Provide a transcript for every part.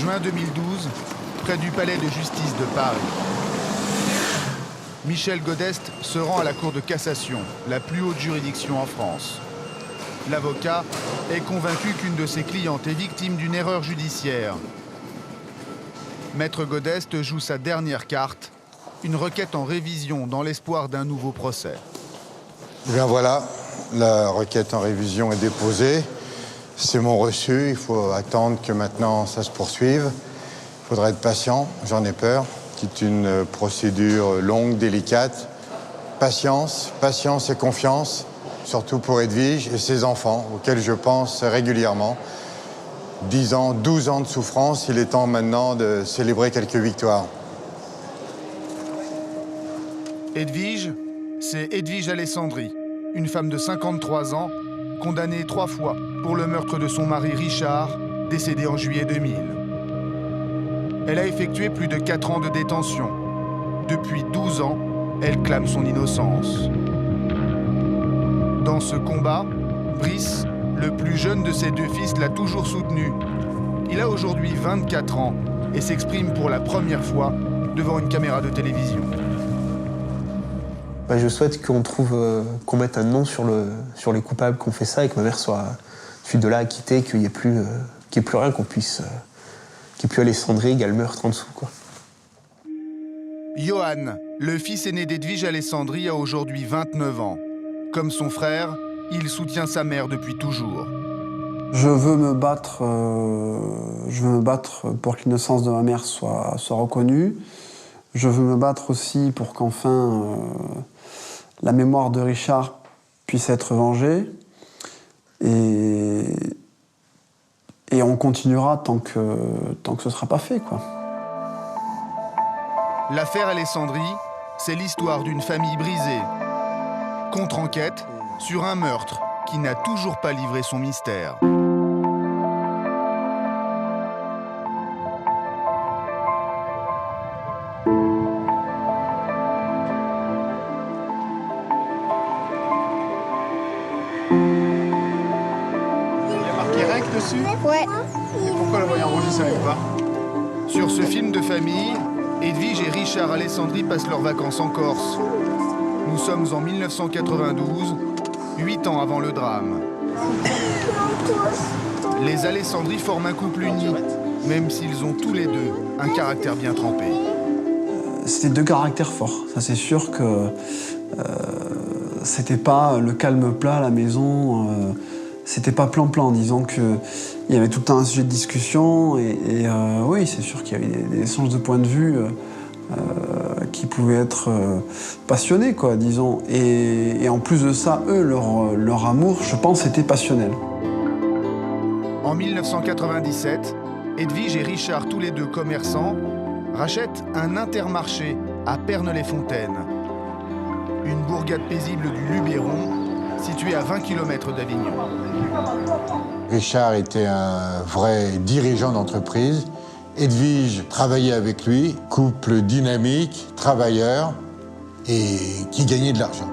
juin 2012, près du palais de justice de Paris. Michel Godest se rend à la Cour de cassation, la plus haute juridiction en France. L'avocat est convaincu qu'une de ses clientes est victime d'une erreur judiciaire. Maître Godest joue sa dernière carte, une requête en révision dans l'espoir d'un nouveau procès. Eh bien voilà, la requête en révision est déposée. C'est mon reçu, il faut attendre que maintenant ça se poursuive. Il faudra être patient, j'en ai peur. C'est une procédure longue, délicate. Patience, patience et confiance, surtout pour Edwige et ses enfants, auxquels je pense régulièrement. 10 ans, 12 ans de souffrance, il est temps maintenant de célébrer quelques victoires. Edwige, c'est Edwige Alessandri, une femme de 53 ans, condamnée 3 fois pour le meurtre de son mari Richard, décédé en juillet 2000. Elle a effectué plus de 4 ans de détention. Depuis 12 ans, elle clame son innocence. Dans ce combat, Brice, le plus jeune de ses 2 fils, l'a toujours soutenu. Il a aujourd'hui 24 ans et s'exprime pour la première fois devant une caméra de télévision. Je souhaite qu'on mette un nom sur les coupables qui ont fait ça et que ma mère soit de là acquittée, qu'il n'y ait plus rien, qu'il n'y ait plus Alessandri égale meurtre en dessous, quoi. Johan, le fils aîné d'Edwige Alessandri, a aujourd'hui 29 ans. Comme son frère, il soutient sa mère depuis toujours. Je veux me battre pour que l'innocence de ma mère soit reconnue. Je veux me battre aussi pour qu'enfin la mémoire de Richard puisse être vengée. Et on continuera tant que ce ne sera pas fait, quoi. L'affaire Alessandri, c'est l'histoire d'une famille brisée. Contre-enquête sur un meurtre qui n'a toujours pas livré son mystère. Ouais. Et pourquoi le voyant rouge, il savait pas? Sur ce film de famille, Edwige et Richard Alessandri passent leurs vacances en Corse. Nous sommes en 1992, 8 ans avant le drame. Les Alessandri forment un couple uni, même s'ils ont tous les deux un caractère bien trempé. C'était 2 caractères forts. Ça, c'est sûr que c'était pas le calme plat à la maison. C'était pas plan-plan, disons qu'il y avait tout le temps un sujet de discussion et oui, c'est sûr qu'il y avait des échanges de points de vue qui pouvaient être passionnés, quoi, disons. Et en plus de ça, eux, leur amour, je pense, était passionnel. En 1997, Edwige et Richard, tous les deux commerçants, rachètent un Intermarché à Pernes-les-Fontaines. Une bourgade paisible du Luberon, située à 20 km d'Avignon. Richard était un vrai dirigeant d'entreprise. Edwige travaillait avec lui, couple dynamique, travailleur et qui gagnait de l'argent.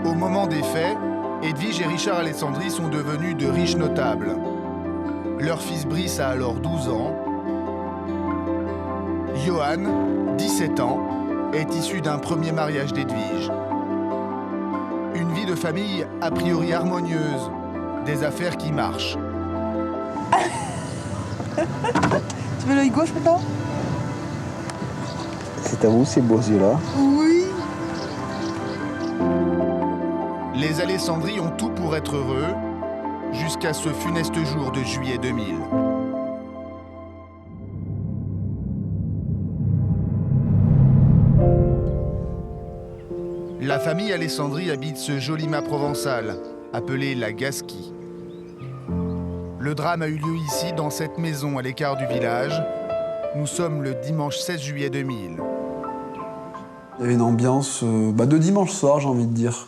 Au moment des faits, Edwige et Richard Alessandri sont devenus de riches notables. Leur fils Brice a alors 12 ans. Johan, 17 ans, est issu d'un premier mariage d'Edwige. Une vie de famille a priori harmonieuse, des affaires qui marchent. Tu veux l'œil gauche maintenant? C'est à vous ces beaux yeux-là. Oui. Les Alessandri ont tout pour être heureux, jusqu'à ce funeste jour de juillet 2000. La famille Alessandri habite ce joli mât provençal, appelé la Gasquie. Le drame a eu lieu ici, dans cette maison à l'écart du village. Nous sommes le dimanche 16 juillet 2000. Il y avait une ambiance de dimanche soir, j'ai envie de dire.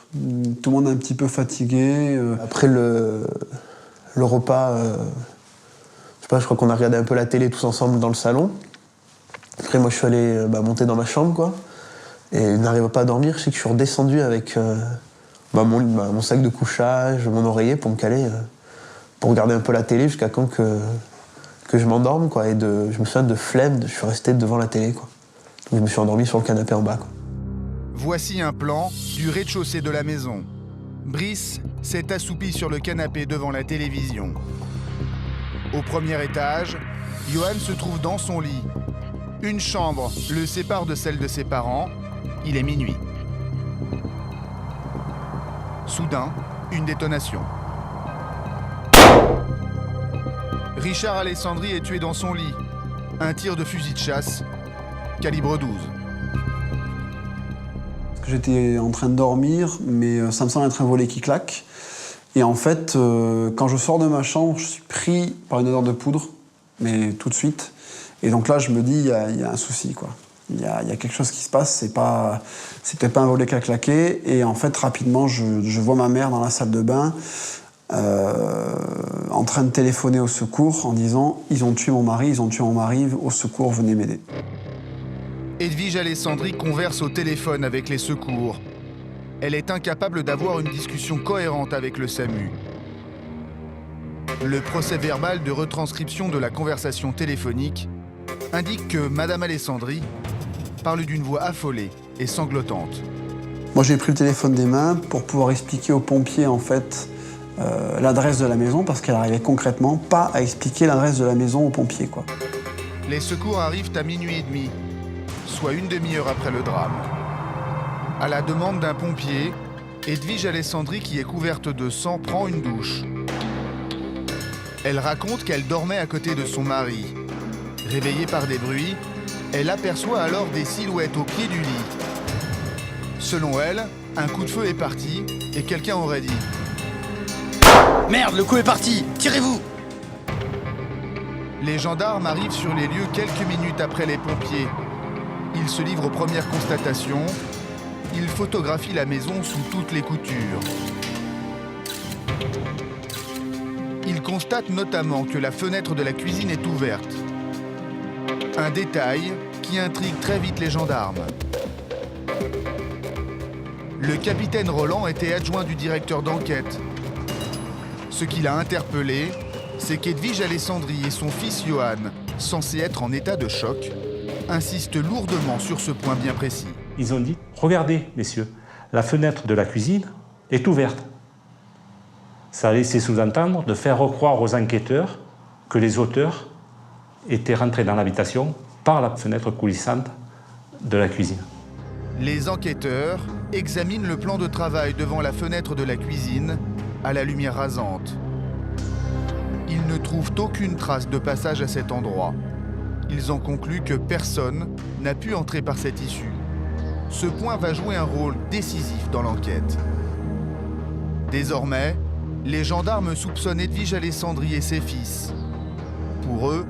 Tout le monde est un petit peu fatigué. Après le repas, je crois qu'on a regardé un peu la télé tous ensemble dans le salon. Après, moi, je suis allé monter dans ma chambre, quoi. Et n'arrivant pas à dormir, je sais que je suis redescendu avec mon sac de couchage, mon oreiller pour me caler, pour regarder un peu la télé jusqu'à quand que que je m'endorme, quoi. Et je me souviens de flemme, je suis resté devant la télé, quoi. Donc je me suis endormi sur le canapé en bas, quoi. Voici un plan du rez-de-chaussée de la maison. Brice s'est assoupi sur le canapé devant la télévision. Au premier étage, Johan se trouve dans son lit. Une chambre le sépare de celle de ses parents. Il est minuit. Soudain, une détonation. Richard Alessandri est tué dans son lit. Un tir de fusil de chasse, calibre 12. J'étais en train de dormir, mais ça me semble être un volet qui claque. Et en fait, quand je sors de ma chambre, je suis pris par une odeur de poudre, mais tout de suite. Et donc là, je me dis, il y a un souci, quoi. Il y a quelque chose qui se passe, c'est peut-être pas un volet qui a claqué. Et en fait, rapidement, je vois ma mère dans la salle de bain, en train de téléphoner au secours en disant « Ils ont tué mon mari, au secours, venez m'aider ». Edwige Alessandri converse au téléphone avec les secours. Elle est incapable d'avoir une discussion cohérente avec le SAMU. Le procès-verbal de retranscription de la conversation téléphonique indique que Madame Alessandri parle d'une voix affolée et sanglotante. Moi, j'ai pris le téléphone des mains pour pouvoir expliquer aux pompiers, en fait, l'adresse de la maison, parce qu'elle n'arrivait concrètement pas à expliquer l'adresse de la maison aux pompiers, quoi. Les secours arrivent à minuit et demi, soit une demi-heure après le drame. À la demande d'un pompier, Edwige Alessandri, qui est couverte de sang, prend une douche. Elle raconte qu'elle dormait à côté de son mari. Réveillée par des bruits, elle aperçoit alors des silhouettes au pied du lit. Selon elle, un coup de feu est parti et quelqu'un aurait dit « Merde, le coup est parti! Tirez-vous !» Les gendarmes arrivent sur les lieux quelques minutes après les pompiers. Ils se livrent aux premières constatations. Ils photographient la maison sous toutes les coutures. Ils constatent notamment que la fenêtre de la cuisine est ouverte. Un détail qui intrigue très vite les gendarmes. Le capitaine Roland était adjoint du directeur d'enquête. Ce qui l'a interpellé, c'est qu'Edwige Alessandri et son fils Johan, censés être en état de choc, insistent lourdement sur ce point bien précis. Ils ont dit, regardez, messieurs, la fenêtre de la cuisine est ouverte. Ça a laissé sous-entendre de faire croire aux enquêteurs que les auteurs étaient rentrés dans l'habitation par la fenêtre coulissante de la cuisine. Les enquêteurs examinent le plan de travail devant la fenêtre de la cuisine à la lumière rasante. Ils ne trouvent aucune trace de passage à cet endroit. Ils en concluent que personne n'a pu entrer par cette issue. Ce point va jouer un rôle décisif dans l'enquête. Désormais, les gendarmes soupçonnent Edwige Alessandri et ses fils. Pour eux,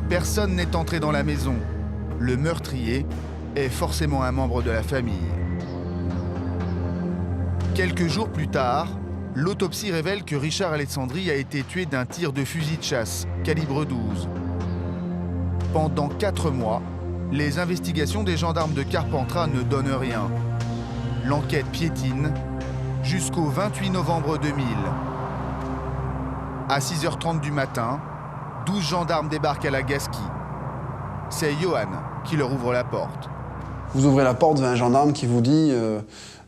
personne n'est entré dans la maison. Le meurtrier est forcément un membre de la famille. Quelques jours plus tard, l'autopsie révèle que Richard Alessandri a été tué d'un tir de fusil de chasse, calibre 12. Pendant 4 mois, les investigations des gendarmes de Carpentras ne donnent rien. L'enquête piétine jusqu'au 28 novembre 2000. À 6h30 du matin, 12 gendarmes débarquent à la Gasquie. C'est Johan qui leur ouvre la porte. Vous ouvrez la porte, vous avez un gendarme qui vous dit...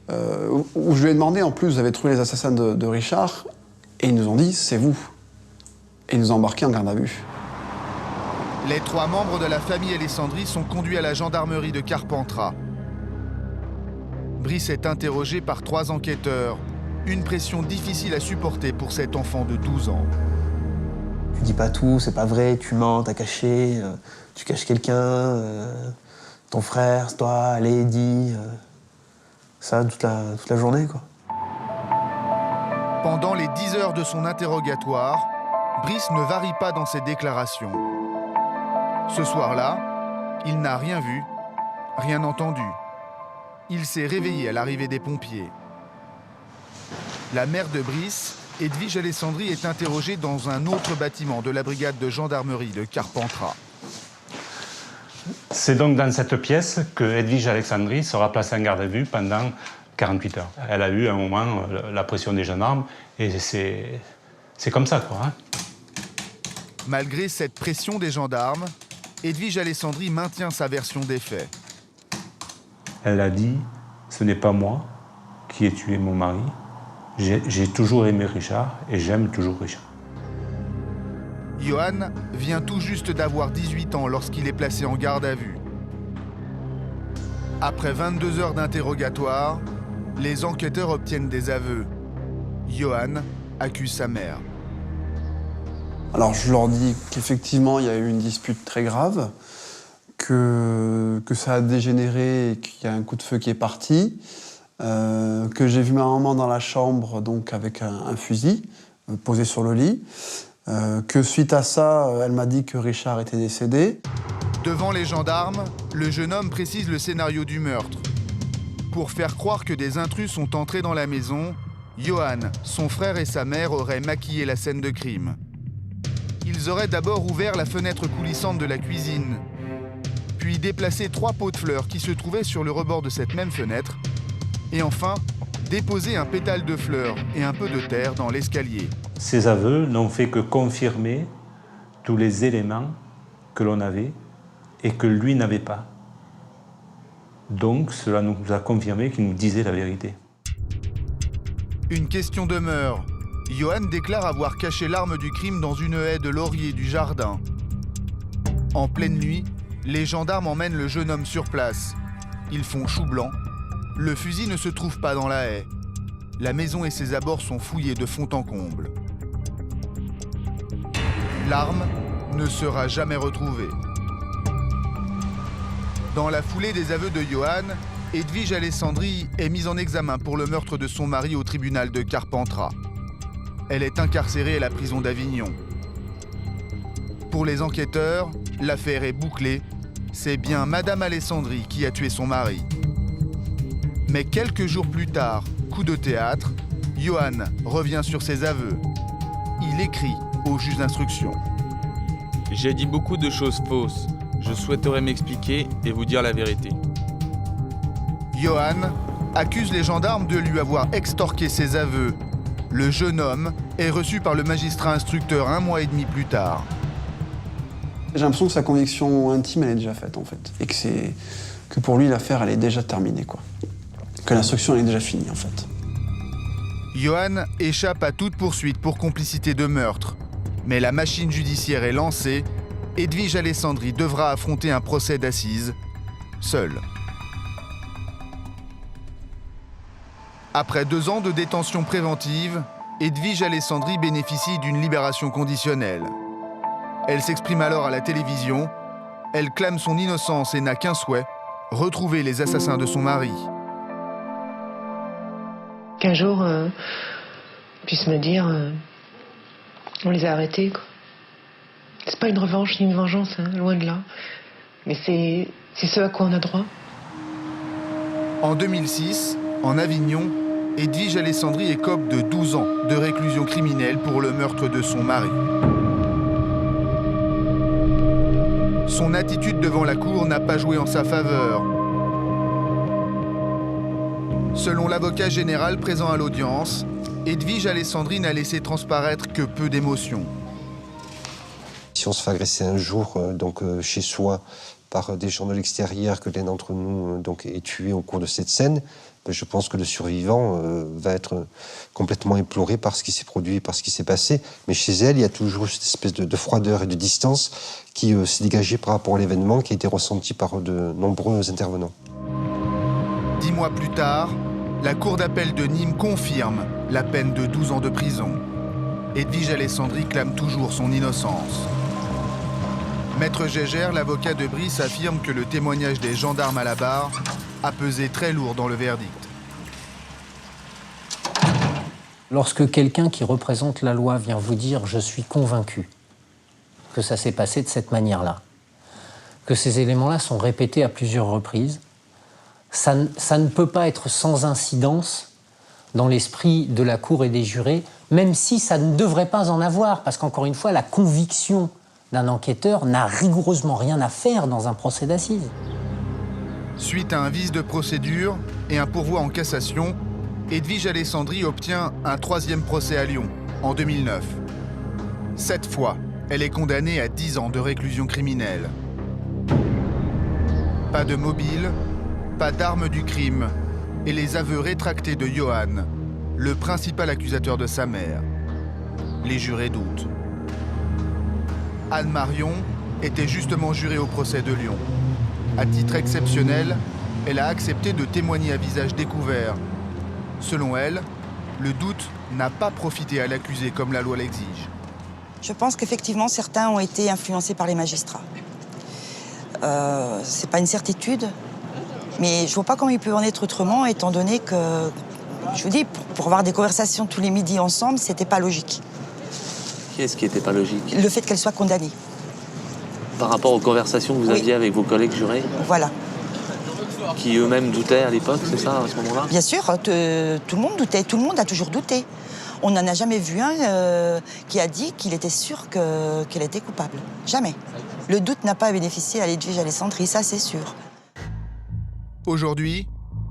où je lui ai demandé, en plus, vous avez trouvé les assassins de Richard, et ils nous ont dit, c'est vous. Et ils nous ont embarqués en garde à vue. Les 3 membres de la famille Alessandri sont conduits à la gendarmerie de Carpentras. Brice est interrogé par 3 enquêteurs. Une pression difficile à supporter pour cet enfant de 12 ans. Tu dis pas tout, c'est pas vrai, tu mens, t'as caché, tu caches quelqu'un, ton frère, toi, allez, dis. Ça, toute la journée, quoi. Pendant les 10 heures de son interrogatoire, Brice ne varie pas dans ses déclarations. Ce soir-là, il n'a rien vu, rien entendu. Il s'est réveillé à l'arrivée des pompiers. La mère de Brice, Edwige Alessandri, est interrogée dans un autre bâtiment de la brigade de gendarmerie de Carpentras. C'est donc dans cette pièce que Edwige Alessandri sera placée en garde à vue pendant 48 heures. Elle a eu à un moment la pression des gendarmes et c'est comme ça, quoi. Hein. Malgré cette pression des gendarmes, Edwige Alessandri maintient sa version des faits. Elle a dit « Ce n'est pas moi qui ai tué mon mari. J'ai toujours aimé Richard et j'aime toujours Richard. » Johan vient tout juste d'avoir 18 ans lorsqu'il est placé en garde à vue. Après 22 heures d'interrogatoire, les enquêteurs obtiennent des aveux. Johan accuse sa mère. Alors je leur dis qu'effectivement il y a eu une dispute très grave, que ça a dégénéré et qu'il y a un coup de feu qui est parti, que j'ai vu ma maman dans la chambre donc avec un fusil posé sur le lit, que suite à ça elle m'a dit que Richard était décédé. Devant les gendarmes, le jeune homme précise le scénario du meurtre. Pour faire croire que des intrus sont entrés dans la maison, Johan, son frère et sa mère auraient maquillé la scène de crime. Ils auraient d'abord ouvert la fenêtre coulissante de la cuisine, puis déplacé 3 pots de fleurs qui se trouvaient sur le rebord de cette même fenêtre, et enfin, déposé un pétale de fleurs et un peu de terre dans l'escalier. Ces aveux n'ont fait que confirmer tous les éléments que l'on avait et que lui n'avait pas. Donc cela nous a confirmé qu'il nous disait la vérité. Une question demeure. Johan déclare avoir caché l'arme du crime dans une haie de laurier du jardin. En pleine nuit, les gendarmes emmènent le jeune homme sur place. Ils font chou blanc. Le fusil ne se trouve pas dans la haie. La maison et ses abords sont fouillés de fond en comble. L'arme ne sera jamais retrouvée. Dans la foulée des aveux de Johan, Edwige Alessandri est mise en examen pour le meurtre de son mari au tribunal de Carpentras. Elle est incarcérée à la prison d'Avignon. Pour les enquêteurs, l'affaire est bouclée. C'est bien Madame Alessandri qui a tué son mari. Mais quelques jours plus tard, coup de théâtre, Johan revient sur ses aveux. Il écrit au juge d'instruction. J'ai dit beaucoup de choses fausses. Je souhaiterais m'expliquer et vous dire la vérité. Johan accuse les gendarmes de lui avoir extorqué ses aveux. Le jeune homme est reçu par le magistrat instructeur 1 mois et demi plus tard. J'ai l'impression que sa conviction intime, elle est déjà faite, en fait. Et que pour lui, l'affaire, elle est déjà terminée, quoi. Que l'instruction, elle est déjà finie, en fait. Johan échappe à toute poursuite pour complicité de meurtre. Mais la machine judiciaire est lancée. Edwige Alessandri devra affronter un procès d'assises, seule. Après 2 ans de détention préventive, Edwige Alessandri bénéficie d'une libération conditionnelle. Elle s'exprime alors à la télévision. Elle clame son innocence et n'a qu'un souhait, retrouver les assassins de son mari. Qu'un jour, on puisse me dire, on les a arrêtés, quoi. C'est pas une revanche ni une vengeance, hein, loin de là. Mais c'est ce à quoi on a droit. En 2006, en Avignon, Edwige Alessandri écope de 12 ans de réclusion criminelle pour le meurtre de son mari. Son attitude devant la cour n'a pas joué en sa faveur. Selon l'avocat général présent à l'audience, Edwige Alessandri n'a laissé transparaître que peu d'émotions. Si on se fait agresser un jour chez soi par des gens de l'extérieur, que l'un d'entre nous est tué au cours de cette scène, je pense que le survivant va être complètement éploré par ce qui s'est produit, par ce qui s'est passé. Mais chez elle, il y a toujours cette espèce de froideur et de distance qui s'est dégagée par rapport à l'événement, qui a été ressenti par de nombreux intervenants. 10 mois plus tard, la cour d'appel de Nîmes confirme la peine de 12 ans de prison. Edwige Alessandri clame toujours son innocence. Maître Gégère, l'avocat de Brice, affirme que le témoignage des gendarmes à la barre a pesé très lourd dans le verdict. Lorsque quelqu'un qui représente la loi vient vous dire « je suis convaincu » que ça s'est passé de cette manière-là, que ces éléments-là sont répétés à plusieurs reprises, ça ne peut pas être sans incidence dans l'esprit de la cour et des jurés, même si ça ne devrait pas en avoir, parce qu'encore une fois, la conviction d'un enquêteur n'a rigoureusement rien à faire dans un procès d'assises. Suite à un vice de procédure et un pourvoi en cassation, Edwige Alessandri obtient un 3e procès à Lyon, en 2009. Cette fois, Elle est condamnée à 10 ans de réclusion criminelle. Pas de mobile, pas d'arme du crime et les aveux rétractés de Johan, le principal accusateur de sa mère. Les jurés doutent. Anne Marion était justement jurée au procès de Lyon. À titre exceptionnel, elle a accepté de témoigner à visage découvert. Selon elle, le doute n'a pas profité à l'accusé comme la loi l'exige. Je pense qu'effectivement, certains ont été influencés par les magistrats. C'est pas une certitude, mais je vois pas comment il peut en être autrement, étant donné que, je vous dis, pour avoir des conversations tous les midis ensemble, c'était pas logique. Qu'est-ce qui était pas logique? Le fait qu'elle soit condamnée. Par rapport aux conversations que vous aviez avec vos collègues jurés? Voilà. Qui eux-mêmes doutaient à l'époque, c'est ça, à ce moment-là? Bien sûr, tout le monde doutait, tout le monde a toujours douté. On n'en a jamais vu un qui a dit qu'il était sûr qu'elle était coupable. Jamais. Le doute n'a pas bénéficié à Edwige Alessandri, ça c'est sûr. Aujourd'hui,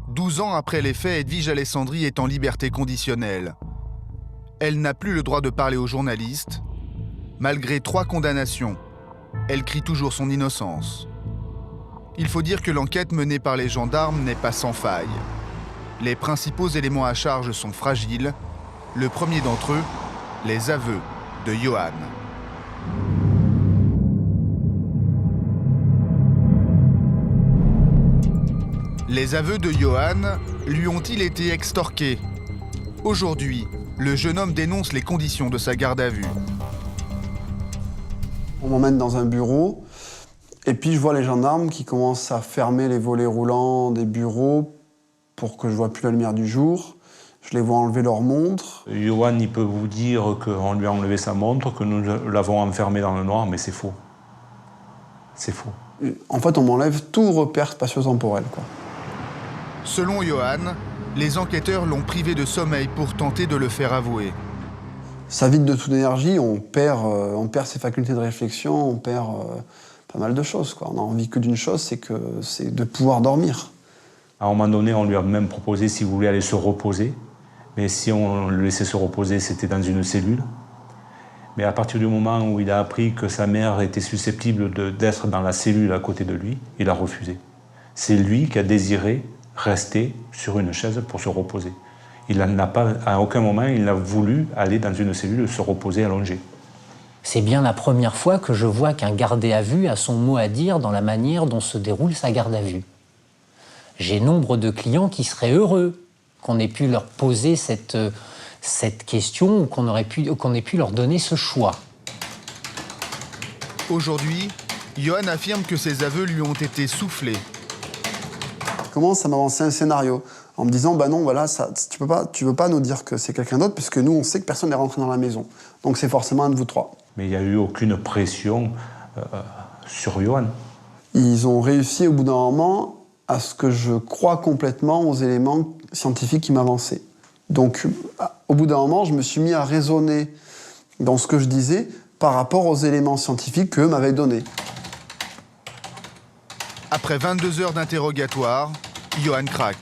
12 ans après les faits, Edwige Alessandri est en liberté conditionnelle. Elle n'a plus le droit de parler aux journalistes. Malgré 3 condamnations, elle crie toujours son innocence. Il faut dire que l'enquête menée par les gendarmes n'est pas sans faille. Les principaux éléments à charge sont fragiles. Le premier d'entre eux, les aveux de Johan. Les aveux de Johan lui ont-ils été extorqués? Aujourd'hui, le jeune homme dénonce les conditions de sa garde à vue. On m'emmène dans un bureau, et puis je vois les gendarmes qui commencent à fermer les volets roulants des bureaux pour que je ne vois plus la lumière du jour. Je les vois enlever leur montre. Johan, il peut vous dire qu'on lui a enlevé sa montre, que nous l'avons enfermé dans le noir, mais c'est faux. C'est faux. En fait, on m'enlève tout repère spatio-temporel, quoi. Selon Johan, les enquêteurs l'ont privé de sommeil pour tenter de le faire avouer. Ça vide de toute énergie, on perd ses facultés de réflexion, on perd pas mal de choses, quoi. On n'a envie que d'une chose, c'est de pouvoir dormir. À un moment donné, on lui a même proposé s'il voulait aller se reposer. Mais si on le laissait se reposer, c'était dans une cellule. Mais à partir du moment où il a appris que sa mère était susceptible d'être dans la cellule à côté de lui, il a refusé. C'est lui qui a désiré rester sur une chaise pour se reposer. Il n'a pas, à aucun moment, il n'a voulu aller dans une cellule se reposer allongé. C'est bien la première fois que je vois qu'un gardé à vue a son mot à dire dans la manière dont se déroule sa garde à vue. J'ai nombre de clients qui seraient heureux qu'on ait pu leur poser cette question ou qu'on ait pu leur donner ce choix. Aujourd'hui, Johan affirme que ses aveux lui ont été soufflés. Je commence à m'avancer un scénario en me disant, bah non, voilà, ça, tu peux pas nous dire que c'est quelqu'un d'autre puisque nous, on sait que personne n'est rentré dans la maison. Donc c'est forcément un de vous 3. Mais il n'y a eu aucune pression sur Johan. Ils ont réussi au bout d'un moment à ce que je croie complètement aux éléments scientifiques qui m'avançaient. Donc, au bout d'un moment, je me suis mis à raisonner dans ce que je disais par rapport aux éléments scientifiques qu'eux m'avaient donnés. Après 22 heures d'interrogatoire, Johan craque.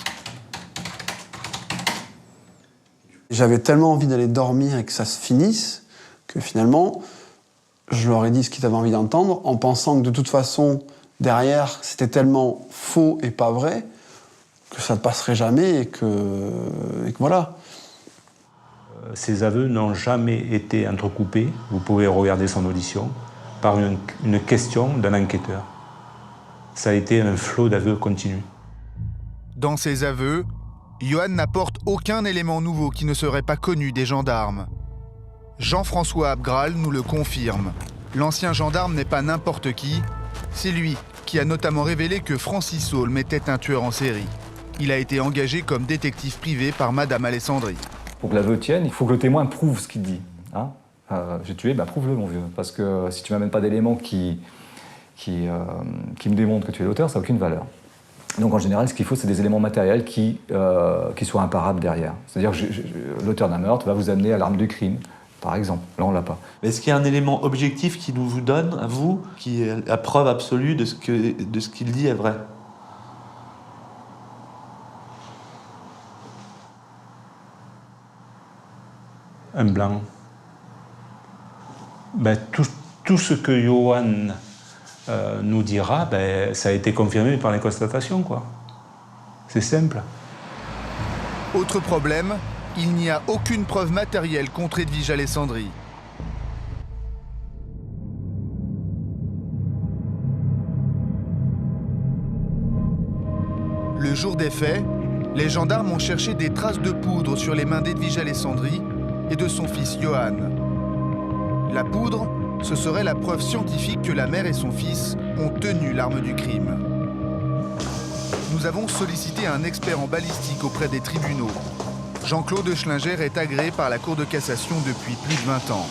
J'avais tellement envie d'aller dormir et que ça se finisse que finalement, je leur ai dit ce qu'ils avaient envie d'entendre en pensant que de toute façon, derrière, c'était tellement faux et pas vrai que ça ne passerait jamais et que voilà. Ses aveux n'ont jamais été entrecoupés, vous pouvez regarder son audition, par une question d'un enquêteur. Ça a été un flot d'aveux continu. Dans ses aveux, Johan n'apporte aucun élément nouveau qui ne serait pas connu des gendarmes. Jean-François Abgral nous le confirme. L'ancien gendarme n'est pas n'importe qui, c'est lui qui a notamment révélé que Francis Saulme était un tueur en série. Il a été engagé comme détective privé par Madame Alessandri. Pour que l'aveu tienne, il faut que le témoin prouve ce qu'il dit. Hein, j'ai tué, prouve-le, mon vieux. Parce que si tu m'amènes pas d'éléments qui me démontrent que tu es l'auteur, ça n'a aucune valeur. Donc en général, ce qu'il faut, c'est des éléments matériels qui soient imparables derrière. C'est-à-dire que l'auteur d'un meurtre va vous amener à l'arme du crime, par exemple. Là, on l'a pas. Est-ce qu'il y a un élément objectif qui vous donne, à vous, qui est la preuve absolue de ce qu'il dit est vrai? Un blanc. tout ce que Johan nous dira, ben, ça a été confirmé par les constatations, quoi. C'est simple. Autre problème, il n'y a aucune preuve matérielle contre Edwige Alessandri. Le jour des faits, les gendarmes ont cherché des traces de poudre sur les mains d'Edwige Alessandri et de son fils Johan. La poudre, ce serait la preuve scientifique que la mère et son fils ont tenu l'arme du crime. Nous avons sollicité un expert en balistique auprès des tribunaux. Jean-Claude Schlinger est agréé par la Cour de cassation depuis plus de 20 ans.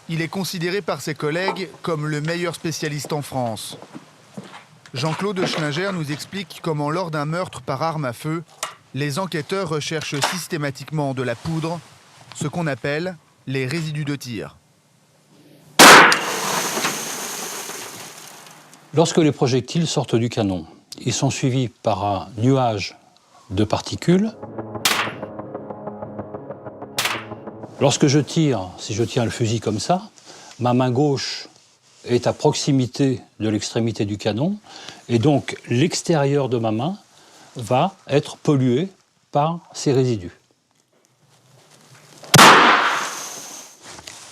Il est considéré par ses collègues comme le meilleur spécialiste en France. Jean-Claude Schlinger nous explique comment, lors d'un meurtre par arme à feu, les enquêteurs recherchent systématiquement de la poudre, ce qu'on appelle les résidus de tir. Lorsque les projectiles sortent du canon, ils sont suivis par un nuage de particules. Lorsque je tire, si je tiens le fusil comme ça, ma main gauche est à proximité de l'extrémité du canon, et donc l'extérieur de ma main va être pollué par ces résidus.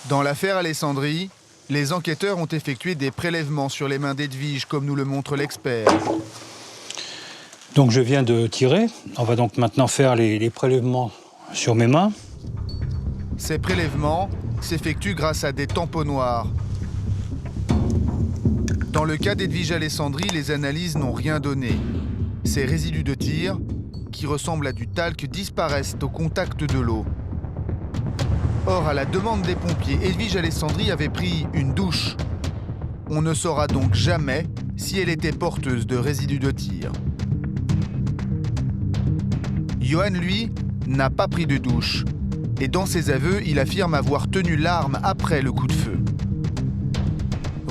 Dans l'affaire Alessandri, les enquêteurs ont effectué des prélèvements sur les mains d'Edwige, comme nous le montre l'expert. Donc je viens de tirer, on va donc maintenant faire les prélèvements sur mes mains. Ces prélèvements s'effectuent grâce à des tamponnoirs. Dans le cas d'Edwige Alessandri, les analyses n'ont rien donné. Ces résidus de tir, qui ressemblent à du talc, disparaissent au contact de l'eau. Or, à la demande des pompiers, Edwige Alessandri avait pris une douche. On ne saura donc jamais si elle était porteuse de résidus de tir. Johan, lui, n'a pas pris de douche. Et dans ses aveux, il affirme avoir tenu l'arme après le coup de feu.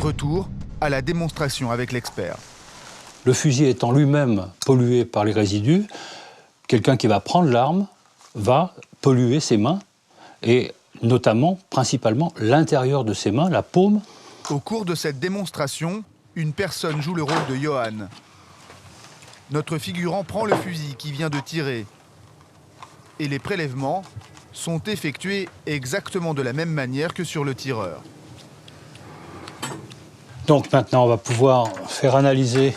Retour à la démonstration avec l'expert. Le fusil étant lui-même pollué par les résidus, quelqu'un qui va prendre l'arme va polluer ses mains, et notamment, principalement, l'intérieur de ses mains, la paume. Au cours de cette démonstration, une personne joue le rôle de Johan. Notre figurant prend le fusil qui vient de tirer. Et les prélèvements sont effectués exactement de la même manière que sur le tireur. Donc maintenant, on va pouvoir faire analyser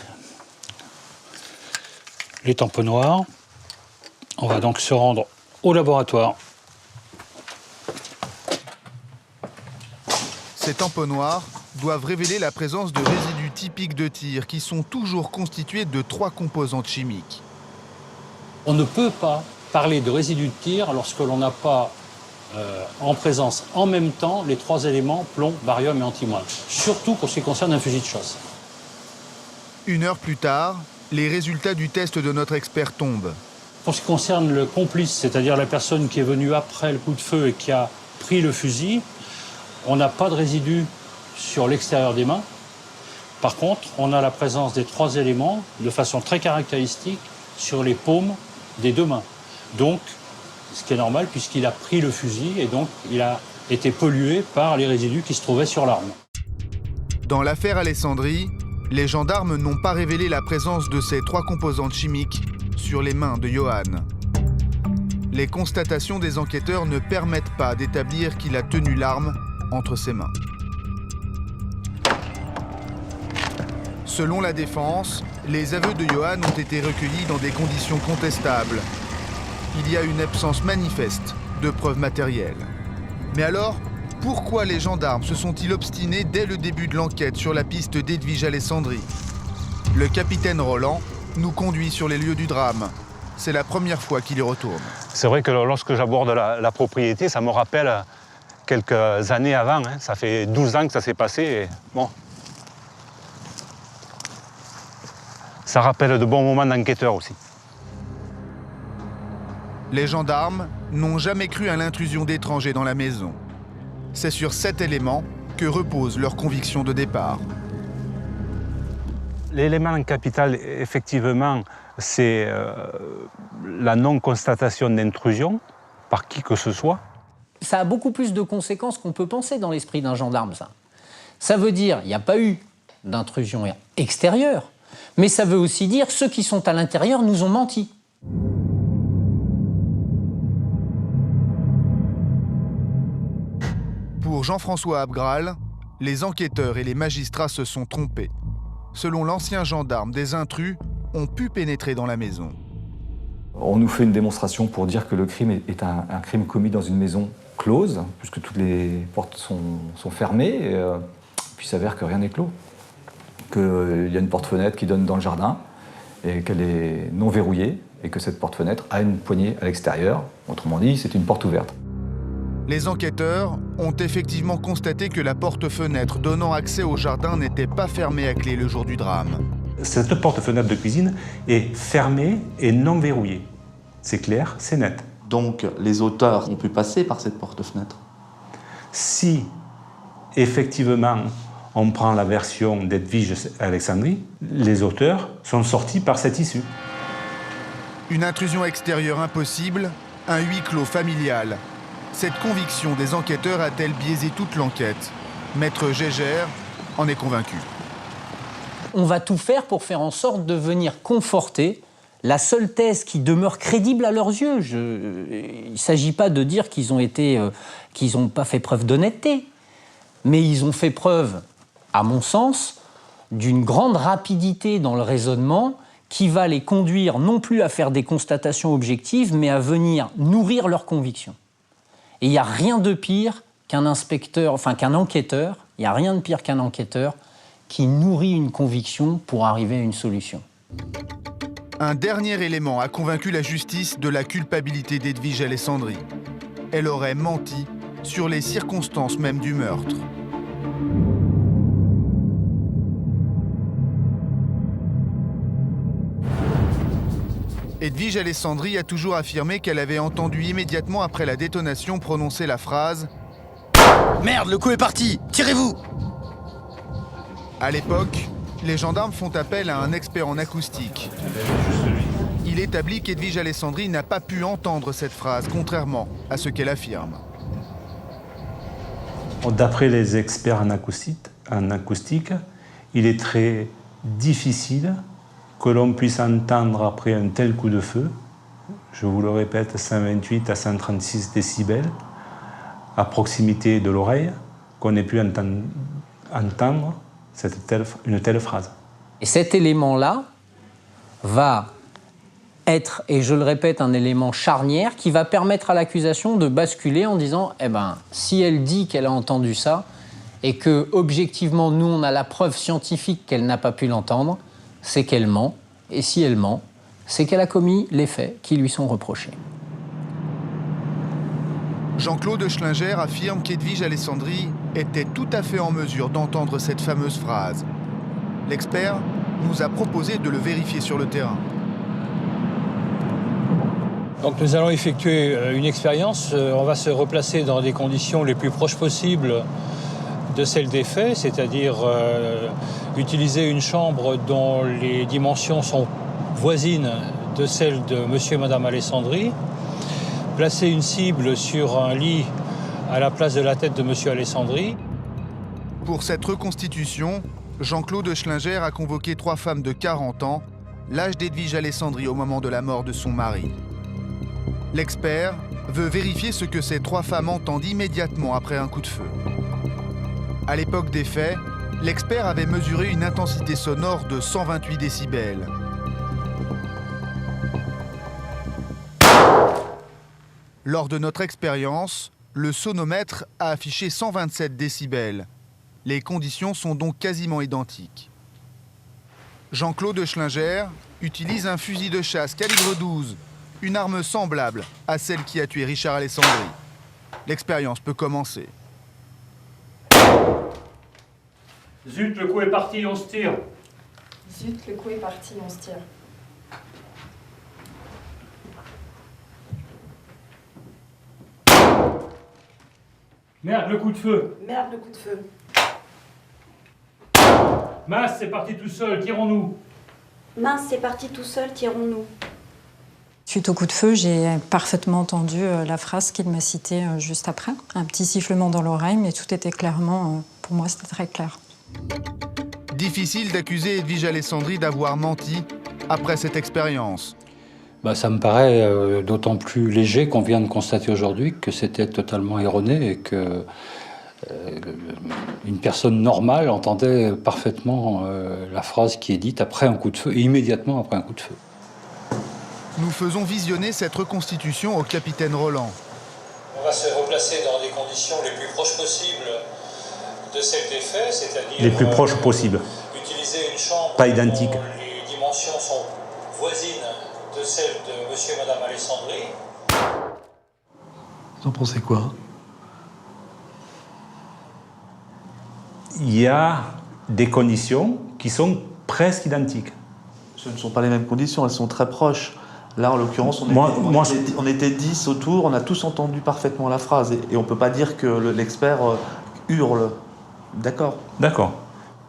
les tamponnoirs. On va donc se rendre au laboratoire. Ces tamponnoirs doivent révéler la présence de résidus typiques de tir qui sont toujours constitués de 3 composantes chimiques. On ne peut pas parler de résidus de tir lorsque l'on n'a pas en présence en même temps les 3 éléments plomb, barium et antimoine, surtout pour ce qui concerne un fusil de chasse. 1 heure plus tard, les résultats du test de notre expert tombent. Pour ce qui concerne le complice, c'est-à-dire la personne qui est venue après le coup de feu et qui a pris le fusil, on n'a pas de résidus sur l'extérieur des mains. Par contre, on a la présence des 3 éléments de façon très caractéristique sur les paumes des 2 mains. Donc, ce qui est normal puisqu'il a pris le fusil et donc il a été pollué par les résidus qui se trouvaient sur l'arme. Dans l'affaire Alessandri, les gendarmes n'ont pas révélé la présence de ces 3 composantes chimiques sur les mains de Johan. Les constatations des enquêteurs ne permettent pas d'établir qu'il a tenu l'arme entre ses mains. Selon la défense, les aveux de Johan ont été recueillis dans des conditions contestables. Il y a une absence manifeste de preuves matérielles. Mais alors, pourquoi les gendarmes se sont-ils obstinés dès le début de l'enquête sur la piste d'Edwige Alessandri? Le capitaine Roland nous conduit sur les lieux du drame. C'est la première fois qu'il y retourne. C'est vrai que lorsque j'aborde la propriété, ça me rappelle quelques années avant. Hein. Ça fait 12 ans que ça s'est passé. Et bon, ça rappelle de bons moments d'enquêteur aussi. Les gendarmes n'ont jamais cru à l'intrusion d'étrangers dans la maison. C'est sur cet élément que repose leur conviction de départ. L'élément capital, effectivement, c'est la non-constatation d'intrusion par qui que ce soit. Ça a beaucoup plus de conséquences qu'on peut penser dans l'esprit d'un gendarme, ça. Ça veut dire qu'il n'y a pas eu d'intrusion extérieure, mais ça veut aussi dire que ceux qui sont à l'intérieur nous ont menti. Pour Jean-François Abgral, les enquêteurs et les magistrats se sont trompés. Selon l'ancien gendarme, des intrus ont pu pénétrer dans la maison. On nous fait une démonstration pour dire que le crime est un crime commis dans une maison close, puisque toutes les portes sont fermées, et puis il s'avère que rien n'est clos. Qu'il y a une porte-fenêtre qui donne dans le jardin, et qu'elle est non verrouillée, et que cette porte-fenêtre a une poignée à l'extérieur. Autrement dit, c'est une porte ouverte. Les enquêteurs ont effectivement constaté que la porte-fenêtre donnant accès au jardin n'était pas fermée à clé le jour du drame. Cette porte-fenêtre de cuisine est fermée et non verrouillée. C'est clair, c'est net. Donc les auteurs ont pu passer par cette porte-fenêtre. Si, effectivement, on prend la version d'Edwige Alexandri, les auteurs sont sortis par cette issue. Une intrusion extérieure impossible, un huis clos familial. Cette conviction des enquêteurs a-t-elle biaisé toute l'enquête? Maître Gégère en est convaincu. On va tout faire pour faire en sorte de venir conforter la seule thèse qui demeure crédible à leurs yeux. Il ne s'agit pas de dire qu'ils n'ont pas fait preuve d'honnêteté, mais ils ont fait preuve, à mon sens, d'une grande rapidité dans le raisonnement qui va les conduire non plus à faire des constatations objectives, mais à venir nourrir leurs convictions. Et il n'y a rien de pire qu'un enquêteur, il n'y a rien de pire qu'un enquêteur qui nourrit une conviction pour arriver à une solution. Un dernier élément a convaincu la justice de la culpabilité d'Edwige Alessandri. Elle aurait menti sur les circonstances même du meurtre. Edwige Alessandri a toujours affirmé qu'elle avait entendu immédiatement après la détonation prononcer la phrase « Merde, le coup est parti! Tirez-vous » À l'époque, les gendarmes font appel à un expert en acoustique. Il établit qu'Edwige Alessandri n'a pas pu entendre cette phrase, contrairement à ce qu'elle affirme. D'après les experts en acoustique, il est très difficile que l'on puisse entendre après un tel coup de feu, je vous le répète, 128 à 136 décibels, à proximité de l'oreille, qu'on ait pu entendre une telle phrase. Et cet élément-là va être, et je le répète, un élément charnière qui va permettre à l'accusation de basculer en disant « Eh ben, si elle dit qu'elle a entendu ça, et que, objectivement, nous, on a la preuve scientifique qu'elle n'a pas pu l'entendre, c'est qu'elle ment, et si elle ment, c'est qu'elle a commis les faits qui lui sont reprochés. » Jean-Claude Schlinger affirme qu'Edwige Alessandri était tout à fait en mesure d'entendre cette fameuse phrase. L'expert nous a proposé de le vérifier sur le terrain. Donc nous allons effectuer une expérience. On va se replacer dans des conditions les plus proches possibles de celles des faits, c'est-à-dire utiliser une chambre dont les dimensions sont voisines de celles de monsieur et madame Alessandri, placer une cible sur un lit à la place de la tête de monsieur Alessandri. Pour cette reconstitution, Jean-Claude Schlinger a convoqué 3 femmes de 40 ans, l'âge d'Edwige Alessandri au moment de la mort de son mari. L'expert veut vérifier ce que ces 3 femmes entendent immédiatement après un coup de feu. À l'époque des faits, l'expert avait mesuré une intensité sonore de 128 décibels. Lors de notre expérience, le sonomètre a affiché 127 décibels. Les conditions sont donc quasiment identiques. Jean-Claude Schlinger utilise un fusil de chasse calibre 12, une arme semblable à celle qui a tué Richard Alessandri. L'expérience peut commencer. Zut, le coup est parti, on se tire. Zut, le coup est parti, on se tire. Merde, le coup de feu. Merde, le coup de feu. Mince, c'est parti tout seul, tirons-nous. Mince, c'est parti tout seul, tirons-nous. Suite au coup de feu, j'ai parfaitement entendu la phrase qu'il m'a citée juste après. Un petit sifflement dans l'oreille, mais tout était clairement pour moi, c'était très clair. Difficile d'accuser Edwige Alessandri d'avoir menti après cette expérience. Ça me paraît d'autant plus léger qu'on vient de constater aujourd'hui que c'était totalement erroné et que une personne normale entendait parfaitement la phrase qui est dite après un coup de feu, et immédiatement après un coup de feu. Nous faisons visionner cette reconstitution au capitaine Roland. On va se replacer dans des conditions les plus proches possibles de celles des faits, c'est-à-dire... Les plus proches possibles. Utiliser une chambre pas identique. dont les dimensions sont voisines de celles de monsieur et madame Alessandri. Vous en pensez quoi? Il y a des conditions qui sont presque identiques. Ce ne sont pas les mêmes conditions, elles sont très proches. Là, en l'occurrence, on était 10 autour, on a tous entendu parfaitement la phrase. Et on ne peut pas dire que l'expert hurle. D'accord. D'accord.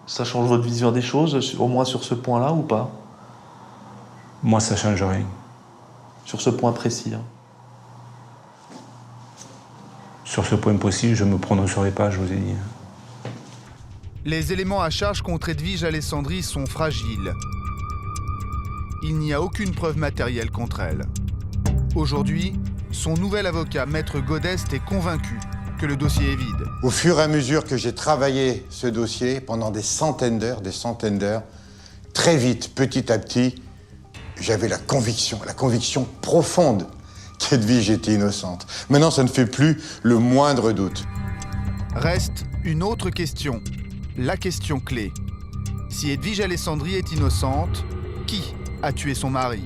Ça change votre vision des choses, au moins sur ce point-là, ou pas? Moi, ça ne change rien. Sur ce point précis. Sur ce point précis, je ne me prononcerai pas, je vous ai dit. Les éléments à charge contre Edwige Alessandri sont fragiles. Il n'y a aucune preuve matérielle contre elle. Aujourd'hui, son nouvel avocat, Maître Godest, est convaincu que le dossier est vide. Au fur et à mesure que j'ai travaillé ce dossier pendant des centaines d'heures, très vite, petit à petit, j'avais la conviction profonde qu'Edwige était innocente. Maintenant, ça ne fait plus le moindre doute. Reste une autre question, la question clé. Si Edwige Alessandri est innocente, qui a tué son mari?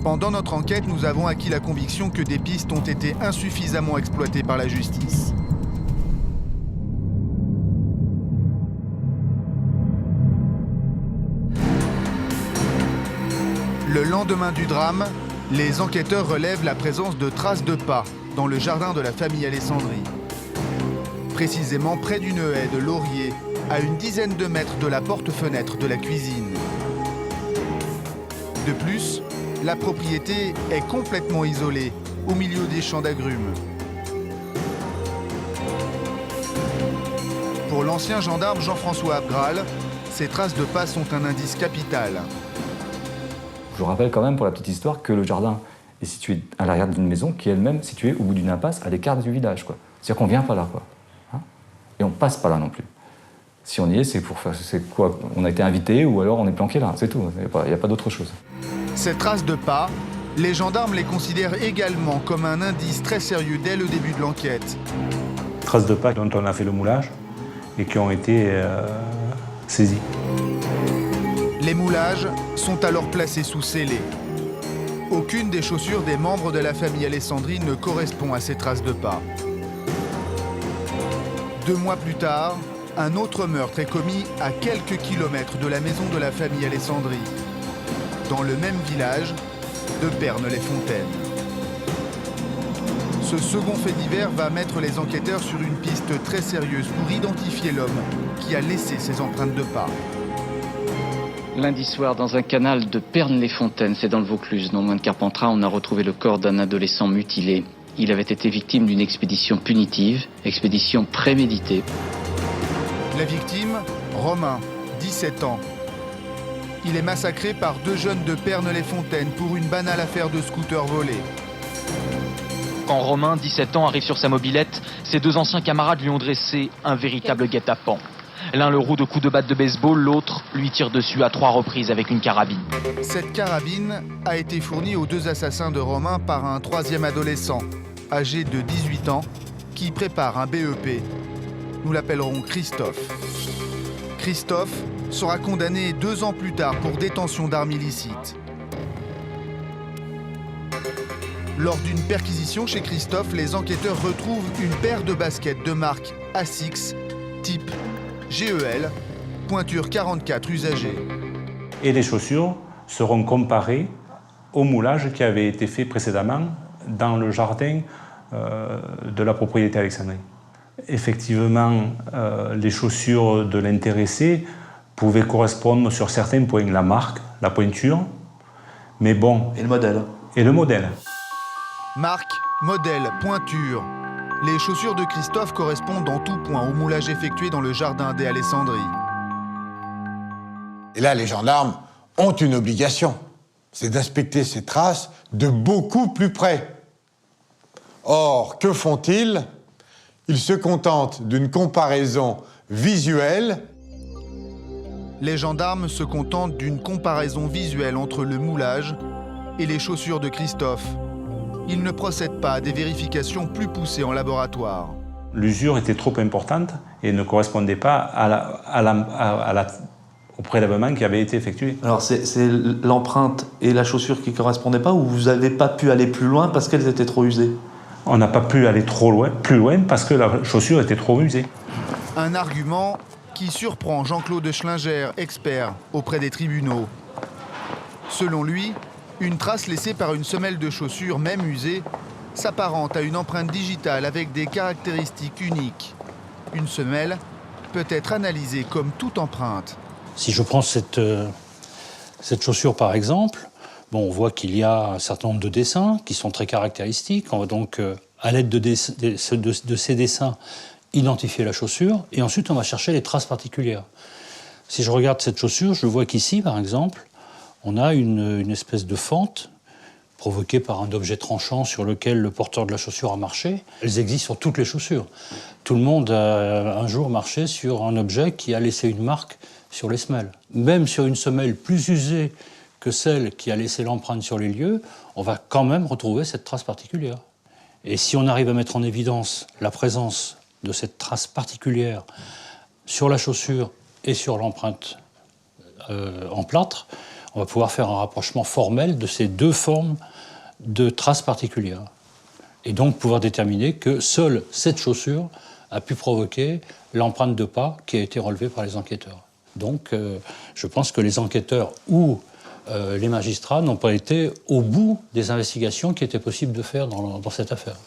Pendant notre enquête, nous avons acquis la conviction que des pistes ont été insuffisamment exploitées par la justice. Le lendemain du drame, les enquêteurs relèvent la présence de traces de pas dans le jardin de la famille Alessandri. Précisément près d'une haie de laurier, à une dizaine de mètres de la porte-fenêtre de la cuisine. De plus, la propriété est complètement isolée, au milieu des champs d'agrumes. Pour l'ancien gendarme Jean-François Abgral, ces traces de pas sont un indice capital. Je rappelle quand même, pour la petite histoire, que le jardin est situé à l'arrière d'une maison qui est elle-même située au bout d'une impasse, à l'écart du village, quoi. C'est-à-dire qu'on ne vient pas là, quoi. Et on ne passe pas là non plus. Si on y est, c'est pour faire... C'est quoi? On a été invité ou alors on est planqué là, c'est tout. Il n'y a pas d'autre chose. Ces traces de pas, les gendarmes les considèrent également comme un indice très sérieux dès le début de l'enquête. Traces de pas dont on a fait le moulage et qui ont été saisies. Les moulages sont alors placés sous scellé. Aucune des chaussures des membres de la famille Alessandri ne correspond à ces traces de pas. 2 mois plus tard, un autre meurtre est commis à quelques kilomètres de la maison de la famille Alessandri, dans le même village de Pernes-les-Fontaines. Ce second fait divers va mettre les enquêteurs sur une piste très sérieuse pour identifier l'homme qui a laissé ces empreintes de pas. Lundi soir, dans un canal de Pernes-les-Fontaines, c'est dans le Vaucluse, non loin de Carpentras, on a retrouvé le corps d'un adolescent mutilé. Il avait été victime d'une expédition punitive, expédition préméditée. La victime, Romain, 17 ans. Il est massacré par 2 jeunes de Pernes-les-Fontaines pour une banale affaire de scooter volé. Quand Romain, 17 ans, arrive sur sa mobilette, ses 2 anciens camarades lui ont dressé un véritable guet-apens. L'un le roue de coups de batte de baseball, l'autre lui tire dessus à 3 reprises avec une carabine. Cette carabine a été fournie aux 2 assassins de Romain par un 3e adolescent, âgé de 18 ans, qui prépare un BEP. Nous l'appellerons Christophe. Christophe sera condamné 2 ans plus tard pour détention d'armes illicites. Lors d'une perquisition chez Christophe, les enquêteurs retrouvent une paire de baskets de marque Asics, type GEL, pointure 44 usagée. Et les chaussures seront comparées au moulage qui avait été fait précédemment dans le jardin de la propriété Alessandri. Effectivement, les chaussures de l'intéressé pouvaient correspondre sur certains points, la marque, la pointure, mais bon... Et le modèle. Et le modèle. Marque, modèle, pointure. Les chaussures de Christophe correspondent en tout point au moulage effectué dans le jardin des Alessandri. Et là, les gendarmes ont une obligation, c'est d'inspecter ces traces de beaucoup plus près. Or, que font-ils? Ils se contentent d'une comparaison visuelle. Les gendarmes se contentent d'une comparaison visuelle entre le moulage et les chaussures de Christophe. Ils ne procèdent pas à des vérifications plus poussées en laboratoire. L'usure était trop importante et ne correspondait pas au prélèvement qui avait été effectué. Alors c'est l'empreinte et la chaussure qui ne correspondaient pas, ou vous n'avez pas pu aller plus loin parce qu'elles étaient trop usées? On n'a pas pu aller plus loin parce que la chaussure était trop usée. Un argument qui surprend Jean-Claude Schlinger, expert auprès des tribunaux. Selon lui, une trace laissée par une semelle de chaussure, même usée, s'apparente à une empreinte digitale avec des caractéristiques uniques. Une semelle peut être analysée comme toute empreinte. Si je prends cette chaussure par exemple, bon, on voit qu'il y a un certain nombre de dessins qui sont très caractéristiques. On va donc, à l'aide de ces dessins, identifier la chaussure et ensuite on va chercher les traces particulières. Si je regarde cette chaussure, je vois qu'ici, par exemple, on a une espèce de fente provoquée par un objet tranchant sur lequel le porteur de la chaussure a marché. Elles existent sur toutes les chaussures. Tout le monde a un jour marché sur un objet qui a laissé une marque sur les semelles. Même sur une semelle plus usée que celle qui a laissé l'empreinte sur les lieux, on va quand même retrouver cette trace particulière. Et si on arrive à mettre en évidence la présence de cette trace particulière sur la chaussure et sur l'empreinte en plâtre, on va pouvoir faire un rapprochement formel de ces deux formes de traces particulières. Et donc pouvoir déterminer que seule cette chaussure a pu provoquer l'empreinte de pas qui a été relevée par les enquêteurs. Donc je pense que les enquêteurs ou les magistrats n'ont pas été au bout des investigations qui étaient possibles de faire dans cette affaire.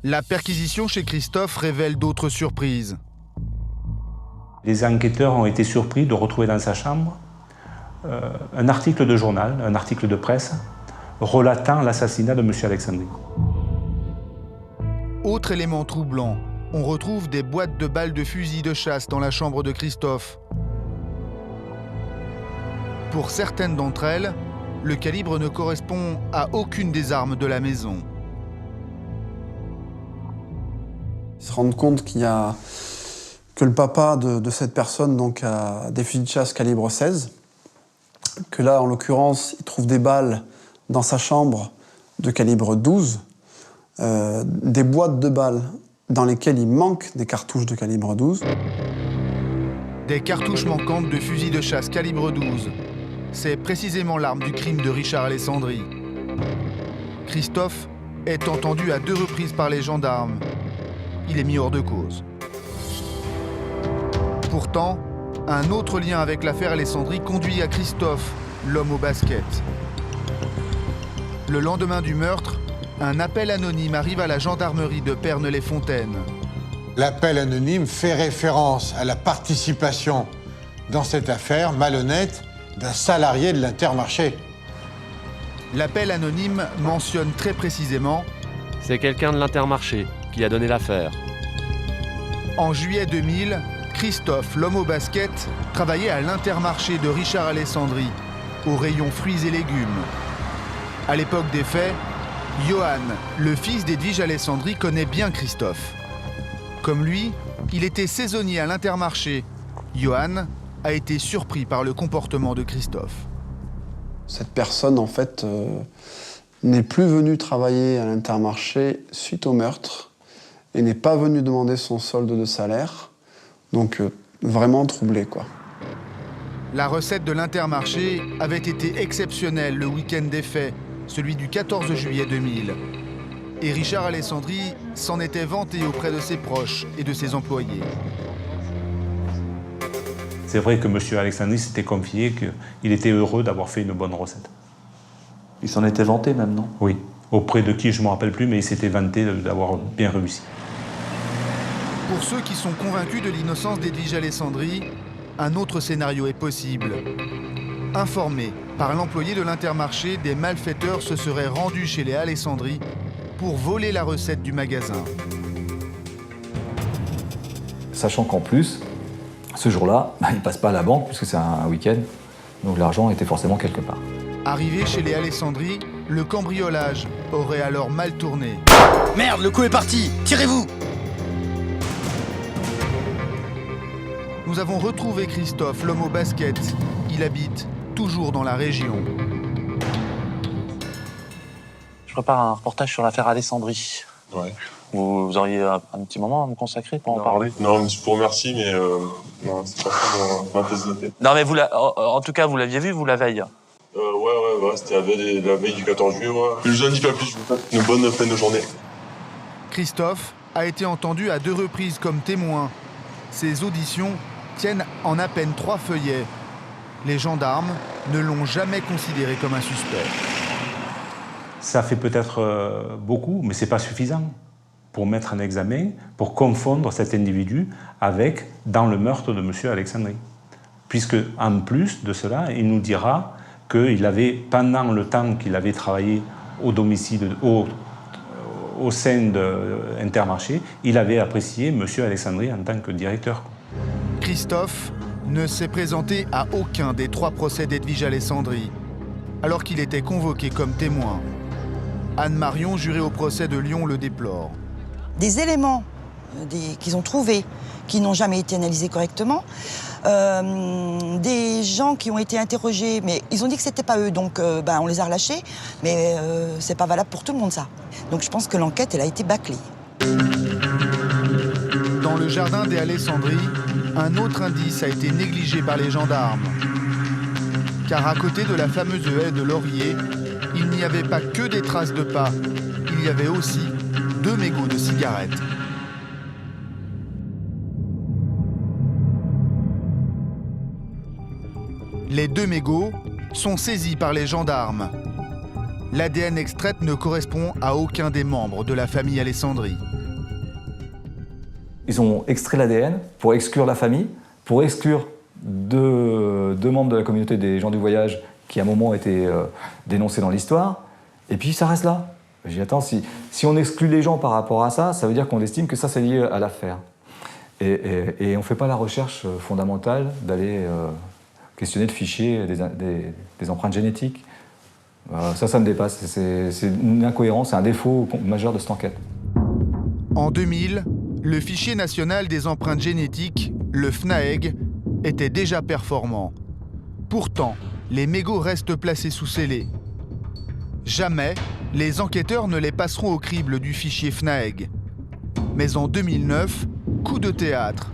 La perquisition chez Christophe révèle d'autres surprises. Les enquêteurs ont été surpris de retrouver dans sa chambre un article de journal, un article de presse, relatant l'assassinat de M. Alessandri. Autre élément troublant, on retrouve des boîtes de balles de fusil de chasse dans la chambre de Christophe. Pour certaines d'entre elles, le calibre ne correspond à aucune des armes de la maison. Ils se rendent compte que le papa de cette personne donc, a des fusils de chasse calibre 16, que là, en l'occurrence, il trouve des balles dans sa chambre de calibre 12, des boîtes de balles dans lesquelles il manque des cartouches de calibre 12. Des cartouches manquantes de fusils de chasse calibre 12. C'est précisément l'arme du crime de Richard Alessandri. Christophe est entendu à 2 reprises par les gendarmes. Il est mis hors de cause. Pourtant, un autre lien avec l'affaire Alessandri conduit à Christophe, l'homme au basket. Le lendemain du meurtre, un appel anonyme arrive à la gendarmerie de Pernes-les-Fontaines. L'appel anonyme fait référence à la participation dans cette affaire malhonnête d'un salarié de l'Intermarché. L'appel anonyme mentionne très précisément « C'est quelqu'un de l'Intermarché qui a donné l'affaire. » En juillet 2000, Christophe, l'homme au basket, travaillait à l'Intermarché de Richard Alessandri, au rayon fruits et légumes. À l'époque des faits, Johan, le fils d'Edwige Alessandri, connaît bien Christophe. Comme lui, il était saisonnier à l'Intermarché. Johan a été surpris par le comportement de Christophe. Cette personne, en fait, n'est plus venue travailler à l'Intermarché suite au meurtre et n'est pas venue demander son solde de salaire. Donc, vraiment troublé, quoi. La recette de l'Intermarché avait été exceptionnelle le week-end des faits, celui du 14 juillet 2000. Et Richard Alessandri s'en était vanté auprès de ses proches et de ses employés. C'est vrai que M. Alessandri s'était confié qu'il était heureux d'avoir fait une bonne recette. Il s'en était vanté même, non? Oui. Auprès de qui, je ne me rappelle plus, mais il s'était vanté d'avoir bien réussi. Pour ceux qui sont convaincus de l'innocence d'Edwige Alessandri, un autre scénario est possible. Informés par l'employé de l'Intermarché, des malfaiteurs se seraient rendus chez les Alessandri pour voler la recette du magasin. Sachant qu'en plus, ce jour-là, il ne passe pas à la banque puisque c'est un week-end, donc l'argent était forcément quelque part. Arrivé chez les Alessandri, le cambriolage aurait alors mal tourné. Merde, le coup est parti! Tirez-vous! Nous avons retrouvé Christophe, l'homme au basket. Il habite toujours dans la région. Je prépare un reportage sur l'affaire Alessandri. Ouais. Vous auriez un petit moment à me consacrer pour en parler? Non, je vous remercie, mais non, c'est pas ça ma tasse de thé. Non, mais en tout cas, vous l'aviez vu, vous, la veille? Ouais, c'était la veille du 14 juillet, ouais. Je vous en dis pas plus, je vous souhaite une bonne fin de journée. Christophe a été entendu à 2 reprises comme témoin. Ses auditions tiennent en à peine 3 feuillets. Les gendarmes ne l'ont jamais considéré comme un suspect. Ça fait peut-être beaucoup, mais ce n'est pas suffisant pour mettre un examen, pour confondre cet individu avec dans le meurtre de M. Alessandri. Puisque, en plus de cela, il nous dira qu'il avait, pendant le temps qu'il avait travaillé au domicile, au sein d'Intermarché, il avait apprécié M. Alessandri en tant que directeur. Christophe ne s'est présenté à aucun des 3 procès d'Edwige Alessandri, alors qu'il était convoqué comme témoin. Anne Marion, jurée au procès de Lyon, le déplore. Des éléments qu'ils ont trouvés, qui n'ont jamais été analysés correctement, des gens qui ont été interrogés, mais ils ont dit que c'était pas eux, donc on les a relâchés, mais c'est pas valable pour tout le monde, ça. Donc je pense que l'enquête, elle a été bâclée. Dans le jardin des Alessandri, un autre indice a été négligé par les gendarmes. Car à côté de la fameuse haie de laurier, il n'y avait pas que des traces de pas, il y avait aussi 2 mégots de cigarettes. Les 2 mégots sont saisis par les gendarmes. L'ADN extrait ne correspond à aucun des membres de la famille Alessandri. Ils ont extrait l'ADN pour exclure la famille, pour exclure deux membres de la communauté des gens du voyage qui à un moment étaient dénoncés dans l'histoire, et puis ça reste là. J'ai dit, attends, si on exclut les gens par rapport à ça, ça veut dire qu'on estime que ça c'est lié à l'affaire. Et on ne fait pas la recherche fondamentale d'aller questionner le fichier des empreintes génétiques. Ça me dépasse. C'est une incohérence, c'est un défaut majeur de cette enquête. En 2000, le fichier national des empreintes génétiques, le FNAEG, était déjà performant. Pourtant, les mégots restent placés sous scellé. Jamais, les enquêteurs ne les passeront au crible du fichier FNAEG. Mais en 2009, coup de théâtre.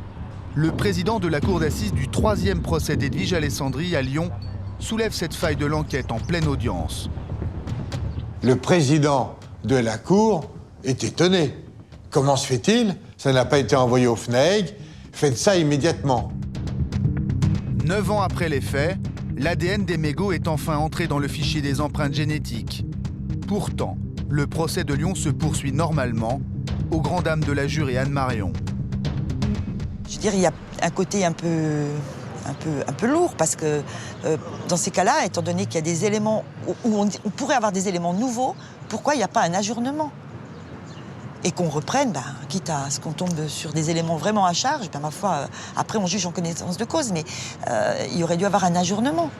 Le président de la cour d'assises du 3e procès d'Edwige Alessandri à Lyon soulève cette faille de l'enquête en pleine audience. Le président de la cour est étonné. Comment se fait-il? Ça n'a pas été envoyé au FNAEG. Faites ça immédiatement. 9 ans après les faits, l'ADN des mégots est enfin entré dans le fichier des empreintes génétiques. Pourtant, le procès de Lyon se poursuit normalement, aux grandes dames de la jurée Anne Marion. Je veux dire, il y a un côté un peu lourd, parce que dans ces cas-là, étant donné qu'il y a des éléments où on pourrait avoir des éléments nouveaux, pourquoi il n'y a pas un ajournement? Et qu'on reprenne, quitte à ce qu'on tombe sur des éléments vraiment à charge, ma foi, après on juge en connaissance de cause, mais il aurait dû avoir un ajournement.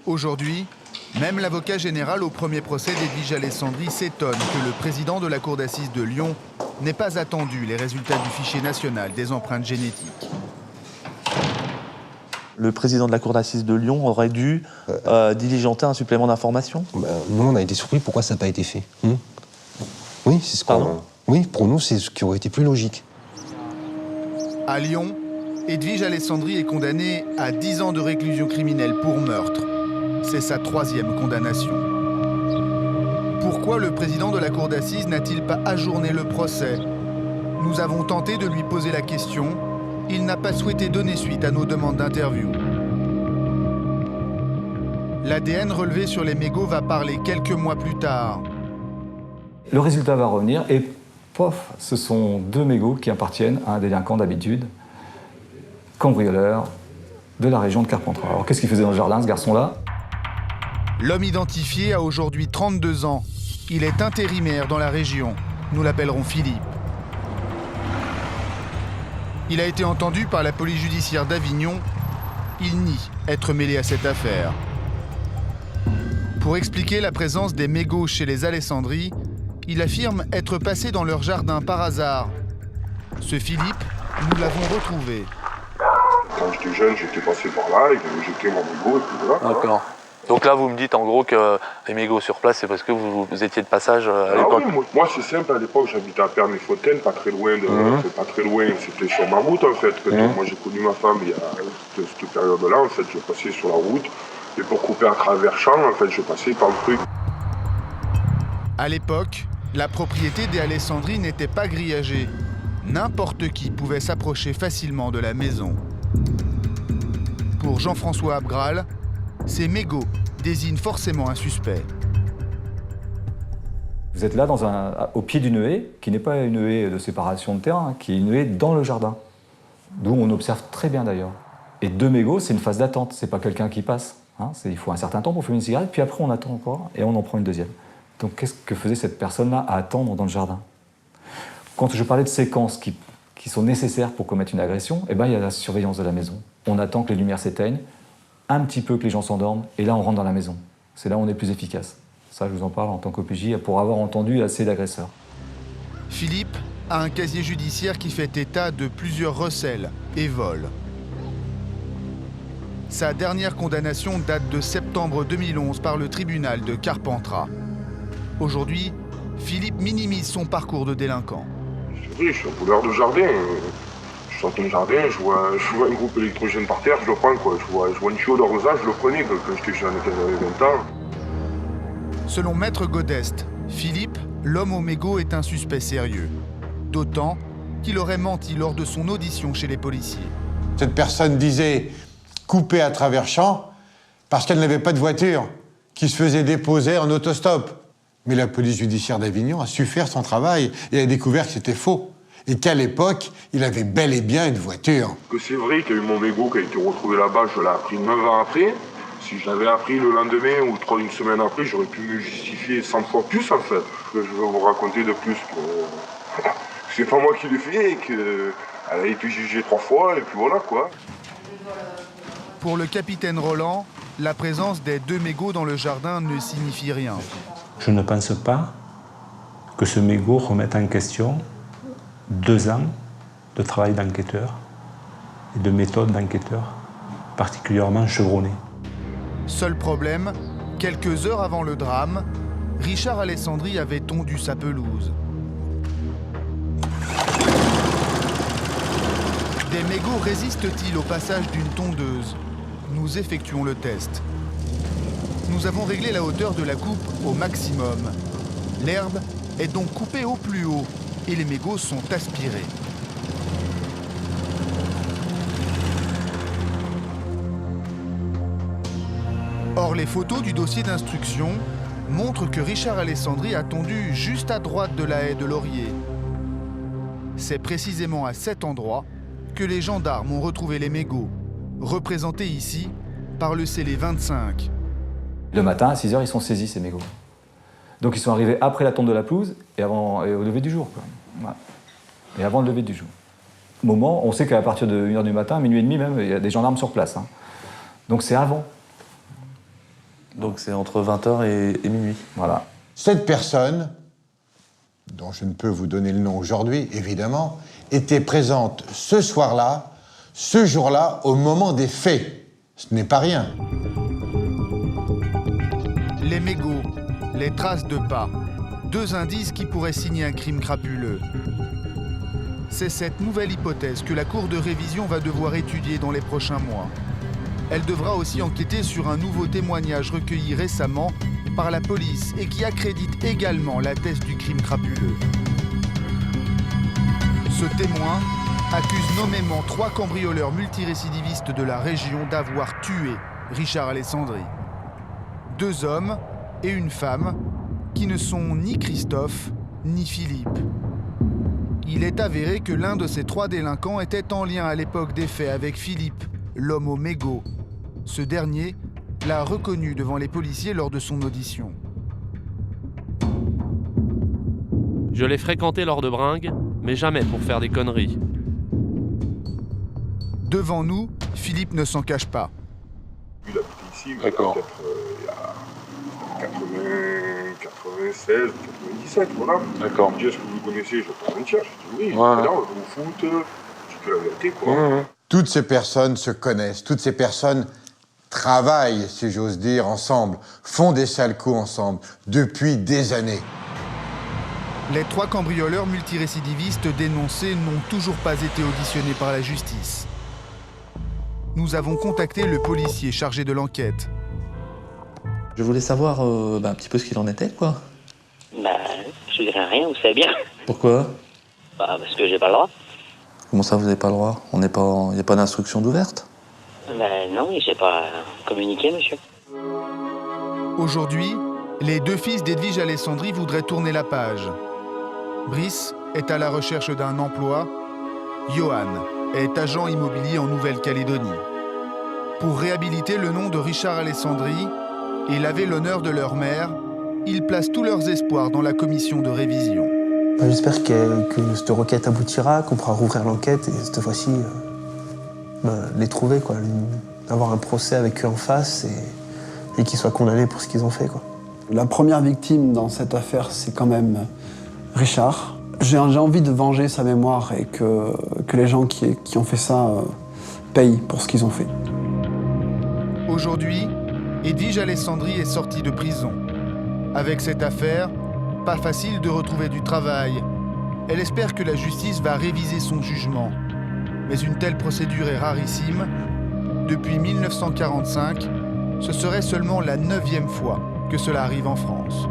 Aujourd'hui, même l'avocat général au premier procès d'Edwige Alessandri s'étonne que le président de la cour d'assises de Lyon n'ait pas attendu les résultats du fichier national des empreintes génétiques. Le président de la cour d'assises de Lyon aurait dû diligenter un supplément d'information? Nous, on a été surpris pourquoi ça n'a pas été fait. Oui, c'est ce qu'on... Oui, pour nous, c'est ce qui aurait été plus logique. À Lyon, Edwige Alessandri est condamnée à 10 ans de réclusion criminelle pour meurtre. C'est sa 3e condamnation. Pourquoi le président de la cour d'assises n'a-t-il pas ajourné le procès? Nous avons tenté de lui poser la question. Il n'a pas souhaité donner suite à nos demandes d'interview. L'ADN relevé sur les mégots va parler quelques mois plus tard. Le résultat va revenir et pof, ce sont 2 mégots qui appartiennent à un délinquant d'habitude, cambrioleur de la région de Carpentras. Alors qu'est-ce qu'il faisait dans le jardin, ce garçon-là? L'homme identifié a aujourd'hui 32 ans. Il est intérimaire dans la région. Nous l'appellerons Philippe. Il a été entendu par la police judiciaire d'Avignon. Il nie être mêlé à cette affaire. Pour expliquer la présence des mégots chez les Alessandri, il affirme être passé dans leur jardin par hasard. Ce Philippe, nous l'avons retrouvé. Quand j'étais jeune, j'étais passé par là, et j'avais jeté mon mégot, et puis voilà. D'accord. Donc là, vous me dites en gros que les mégots sur place, c'est parce que vous étiez de passage à l'époque. Ah oui, moi c'est simple, à l'époque j'habitais à Pernes-les-Fontaines, pas très loin, c'était sur ma route en fait. Moi j'ai connu ma femme il y a cette période-là, en fait, je passais sur la route, et pour couper un travers-champ, en fait, je passais par le truc. À l'époque, la propriété des Alessandri n'était pas grillagée. N'importe qui pouvait s'approcher facilement de la maison. Pour Jean-François Abgral, ces mégots désignent forcément un suspect. Vous êtes là au pied d'une haie, qui n'est pas une haie de séparation de terrain, qui est une haie dans le jardin, d'où on observe très bien d'ailleurs. Et 2 mégots, c'est une phase d'attente, c'est pas quelqu'un qui passe. Il faut un certain temps pour fumer une cigarette, puis après on attend encore et on en prend une deuxième. Donc qu'est-ce que faisait cette personne-là à attendre dans le jardin? Quand je parlais de séquences qui sont nécessaires pour commettre une agression, il y a la surveillance de la maison. On attend que les lumières s'éteignent, un petit peu que les gens s'endorment, et là on rentre dans la maison. C'est là où on est plus efficace. Ça, je vous en parle en tant qu'OPJ, pour avoir entendu assez d'agresseurs. Philippe a un casier judiciaire qui fait état de plusieurs recels et vols. Sa dernière condamnation date de septembre 2011 par le tribunal de Carpentras. Aujourd'hui, Philippe minimise son parcours de délinquant. Oui, je suis un voleur de jardin. Je sors d'un jardin, je vois un groupe électrogène par terre, je le prends quoi. Je vois une tuyau d'arrosage, je le prenais quand j'étais jeune, j'avais 20 ans. Selon Maître Godest, Philippe, l'homme au mégot, est un suspect sérieux. D'autant qu'il aurait menti lors de son audition chez les policiers. Cette personne disait couper à travers champ parce qu'elle n'avait pas de voiture, qui se faisait déposer en autostop. Mais la police judiciaire d'Avignon a su faire son travail et a découvert que c'était faux. Et qu'à l'époque, il avait bel et bien une voiture. Que c'est vrai qu'il y a eu mon mégot qui a été retrouvé là-bas, je l'ai appris 9 ans après. Si je l'avais appris le lendemain ou une semaine après, j'aurais pu me justifier 100 fois plus en fait. Je vais vous raconter de plus que c'est pas moi qui l'ai fait et qu'elle a été jugée 3 fois et puis voilà quoi. Pour le capitaine Roland, la présence des 2 mégots dans le jardin ne signifie rien. Je ne pense pas que ce mégot remette en question 2 ans de travail d'enquêteur et de méthode d'enquêteur particulièrement chevronnée. Seul problème, quelques heures avant le drame, Richard Alessandri avait tondu sa pelouse. Des mégots résistent-ils au passage d'une tondeuse? Nous effectuons le test. Nous avons réglé la hauteur de la coupe au maximum. L'herbe est donc coupée au plus haut et les mégots sont aspirés. Or, les photos du dossier d'instruction montrent que Richard Alessandri a tondu juste à droite de la haie de laurier. C'est précisément à cet endroit que les gendarmes ont retrouvé les mégots, représentés ici par le scellé 25. Le matin, à 6 h, ils sont saisis, ces mégots. Donc ils sont arrivés après la tonte de la pelouse et au lever du jour. Voilà. Et avant le lever du jour. Moment, on sait qu'à partir de 1 h du matin, minuit et demi même, il y a des gendarmes sur place. Donc c'est avant. Donc c'est entre 20 h et minuit. Voilà. Cette personne, dont je ne peux vous donner le nom aujourd'hui, évidemment, était présente ce soir-là, ce jour-là, au moment des faits. Ce n'est pas rien. Les mégots, les traces de pas, 2 indices qui pourraient signer un crime crapuleux. C'est cette nouvelle hypothèse que la Cour de révision va devoir étudier dans les prochains mois. Elle devra aussi enquêter sur un nouveau témoignage recueilli récemment par la police et qui accrédite également la thèse du crime crapuleux. Ce témoin accuse nommément 3 cambrioleurs multirécidivistes de la région d'avoir tué Richard Alessandri. 2 hommes et une femme qui ne sont ni Christophe ni Philippe. Il est avéré que l'un de ces 3 délinquants était en lien à l'époque des faits avec Philippe, l'homme au mégot. Ce dernier l'a reconnu devant les policiers lors de son audition. Je l'ai fréquenté lors de bringues, mais jamais pour faire des conneries. Devant nous, Philippe ne s'en cache pas. Il habite ici, peut-être il y a 96, 97, voilà. D'accord. Il me dit, est-ce que vous le connaissez? Je vais pas mentir. Je dis oui, là, on joue au foot, j'ai que la vérité, quoi. Toutes ces personnes se connaissent, toutes ces personnes travaillent, si j'ose dire, ensemble, font des sales coups ensemble, depuis des années. Les 3 cambrioleurs multirécidivistes dénoncés n'ont toujours pas été auditionnés par la justice. Nous avons contacté le policier chargé de l'enquête. Je voulais savoir un petit peu ce qu'il en était, quoi. Bah, je dirais rien, vous savez bien. Pourquoi? Bah, parce que j'ai pas le droit. Comment ça, vous n'avez pas le droit? Il n'y a pas d'instruction d'ouverte? Bah, non, j'ai pas communiqué, monsieur. Aujourd'hui, les 2 fils d'Edwige Alessandri voudraient tourner la page. Brice est à la recherche d'un emploi. Johan est agent immobilier en Nouvelle-Calédonie. Pour réhabiliter le nom de Richard Alessandri et laver l'honneur de leur mère, ils placent tous leurs espoirs dans la commission de révision. J'espère que cette requête aboutira, qu'on pourra rouvrir l'enquête et cette fois-ci les trouver, quoi. Avoir un procès avec eux en face et qu'ils soient condamnés pour ce qu'ils ont fait, quoi. La première victime dans cette affaire, c'est quand même Richard. J'ai envie de venger sa mémoire et que les gens qui ont fait ça payent pour ce qu'ils ont fait. Aujourd'hui, Edwige Alessandri est sortie de prison. Avec cette affaire, pas facile de retrouver du travail. Elle espère que la justice va réviser son jugement. Mais une telle procédure est rarissime. Depuis 1945, ce serait seulement la 9e fois que cela arrive en France.